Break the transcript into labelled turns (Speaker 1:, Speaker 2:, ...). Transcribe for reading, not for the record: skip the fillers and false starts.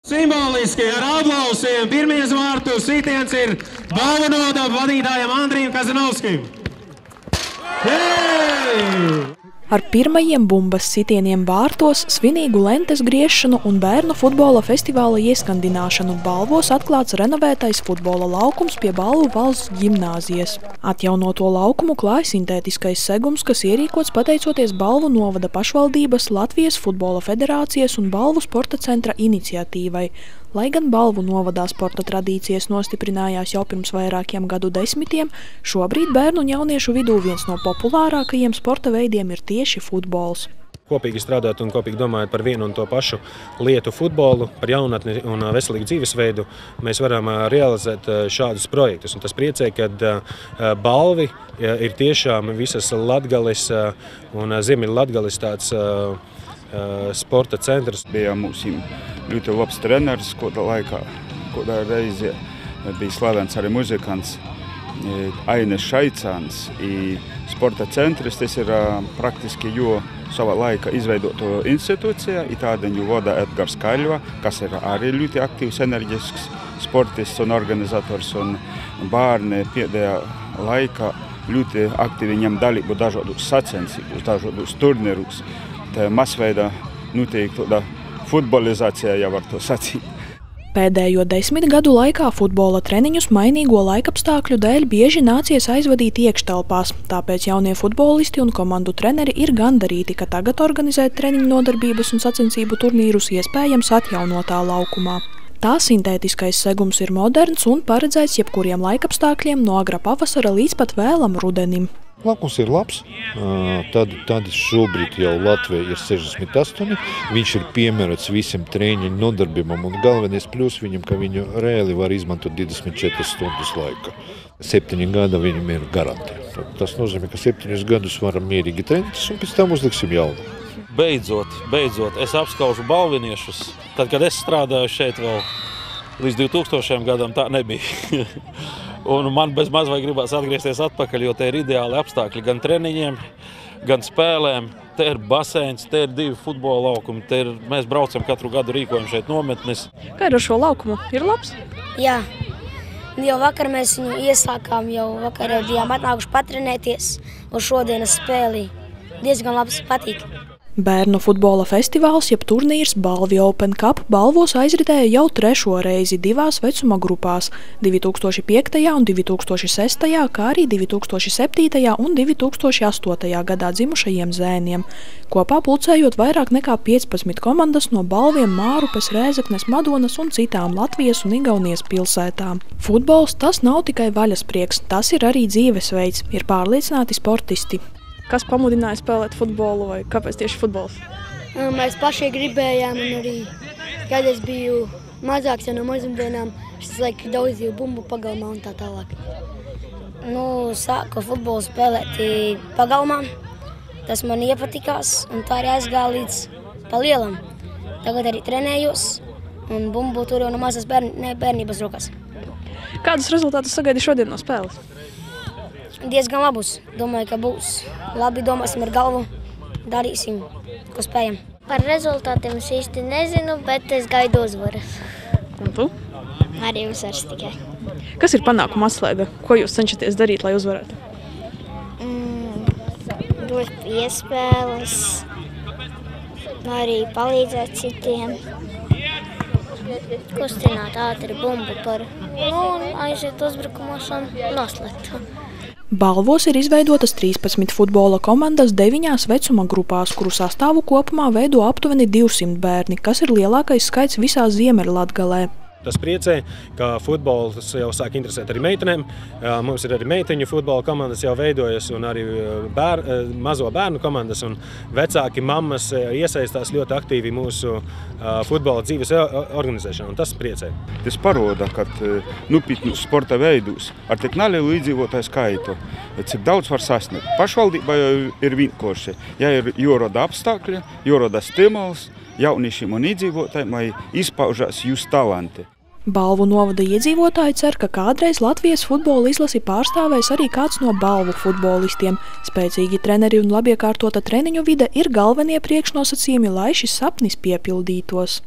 Speaker 1: Simboliski ar aplausiem pirmies vārtu sitiens ir balvu nodots vadītājam Andrijam Kazanovskim.
Speaker 2: Ar pirmajiem bumbas sitieniem vārtos, svinīgu lentes griešanu un bērnu futbola festivāla ieskandināšanu balvos atklāts renovētais futbola laukums pie Balvu valsts ģimnāzijas. Atjaunoto laukumu klāj sintētiskais segums, kas ierīkots pateicoties Balvu novada pašvaldības, Latvijas futbola federācijas un Balvu sporta centra iniciatīvai. Lai gan Balvu novadā sporta tradīcijas nostiprinājās jau pirms vairākiem gadu desmitiem, šobrīd bērnu un jauniešu vidū viens no populārākajiem sporta veidiem ir tieši futbols.
Speaker 3: Kopīgi strādāt un kopīgi domājot par vienu un to pašu lietu futbolu, par jaunatni un veselīgu dzīvesveidu, mēs varam realizēt šādus projektus. Un tas priecē, kad balvi ir tiešām visas Latgales un Ziemeļlatgales tāds sporta centrs.
Speaker 4: Bija mums ļoti labs treneris kādā laikā, kādā reizē bija slavens arī muzikants Aines Šaicāns. Sporta centrs tas ir praktiski jo savā laika izveidoto institūcijā, tādu vada Edgars Kaļva, kas ir arī ļoti aktīvs, enerģisks sportists un organizators, un bērni pēdējā laikā ļoti aktīvi ņem dalību dažādos sacensībos, dažādos turnīros. Masveida notiek tāda futbolizācija, ja var to sacīt.
Speaker 2: Pēdējo 10 gadu laikā futbola treniņus mainīgo laikapstākļu dēļ bieži nācies aizvadīt iekštelpās, tāpēc jaunie futbolisti un komandu treneri ir gandarīti, ka tagad organizēt treniņu nodarbības un sacensību turnīrus iespējams atjaunotā laukumā. Tā sintētiskais segums ir moderns un paredzēts jebkuriem laikapstākļiem no agra pavasara līdz pat vēlam rudenim.
Speaker 5: Laukums ir labs, tad šobrīd jau Latvijā ir 68, viņš ir piemērots visiem treniņu nodarbībām un galvenais pļus viņam, ka viņu reāli var izmantot 24 stundas laika. 7 gadi viņam ir garantēti. Tas nozīmē, ka 7 gadus varam mierīgi trenēties un pēc tam uzliksim jaunu.
Speaker 6: Beidzot, es apskaužu balviniešus. Tad, kad es strādāju šeit vēl līdz 2000 gadam, tā nebija. Un man bez maz vai gribās atgriezties atpakaļ, jo te ir ideāli apstākļi gan treniņiem, gan spēlēm. Te ir baseins, te ir 2 futbola laukumi, mēs braucam katru gadu, rīkojam šeit nometnes.
Speaker 2: Kā ir ar šo laukumu? Ir labs?
Speaker 7: Jā. Jau vakar mēs viņu iesākām, jau vakar bijām atnākuši patrenēties uz šodienas spēlī. Diezgan labs, patīk.
Speaker 2: Bērnu futbola festivāls, jeb turnīrs Balvi Open Cup Balvos aizritēja jau 3. reizi 2 vecuma grupās – 2005. un 2006., kā arī 2007. un 2008. gadā dzimušajiem zēniem, kopā pulcējot vairāk nekā 15 komandas no Balviem, Mārupes, Rēzeknes, Madonas un citām Latvijas un Igaunijas pilsētām. Futbols tas nav tikai vaļasprieks, tas ir arī dzīvesveids, ir pārliecināti sportisti. Kas pamudināja spēlēt futbolu vai kāpēc tieši futbols?
Speaker 7: Mēs paši gribējām un arī, kad es biju mazāks jau no mazumdienām, es laiku daudz jau bumbu pagalmā un tā tālāk. Sāku futbolu spēlēt pagalmā, tas man iepatikās un tā arī aizgāja līdz pa lielam. Tagad arī trenējos un bumbu tur jau no mazas bērnības rokās.
Speaker 2: Kādus rezultātus sagaidi šodien no spēles?
Speaker 7: Diezgan labus. Domāju, ka būs labi, domāsim ar galvu, darīsim, ko spējam.
Speaker 8: Par rezultātiem es īsti nezinu, bet es gaidu uzvaras.
Speaker 2: Un tu?
Speaker 8: Arī uzvaras tikai.
Speaker 2: Kas ir panākuma atslēga? Ko jūs cenšaties darīt, lai uzvarētu?
Speaker 8: Dot iespējas, arī palīdzēt citiem. Kustināt ātri bumbu un aiziet uzbrukumos un noslēgt.
Speaker 2: Balvos ir izveidotas 13 futbola komandas 9 vecuma grupās, kuru sastāvu kopumā veido aptuveni 200 bērni, kas ir lielākais skaits visā Ziemeļlatgalē.
Speaker 3: Tas priecē, ka futbols jau sāk interesēt arī meitenēm. Mums ir arī meiteņu futbola komandas jau veidojas un arī mazo bērnu komandas. Un vecāki mammas iesaistās ļoti aktīvi mūsu futbola dzīves organizēšanā, un tas priecē.
Speaker 4: Tas paroda, ka nopietnos sporta veidus ar tik nelielu iedzīvotāju skaitu, cik daudz var sasniegt. Pašvaldībā ir vienkārši, ja ir jārada apstākļi, jārada stimuls jauniešiem un iedzīvotājiem, lai izpaužās jūs talanti.
Speaker 2: Balvu novada iedzīvotāji cer, ka kādreiz Latvijas futbola izlasi pārstāvēs arī kāds no Balvu futbolistiem. Spēcīgi treneri un labiekārtota treniņu vide ir galvenie priekšnosacījumi, lai šis sapnis piepildītos.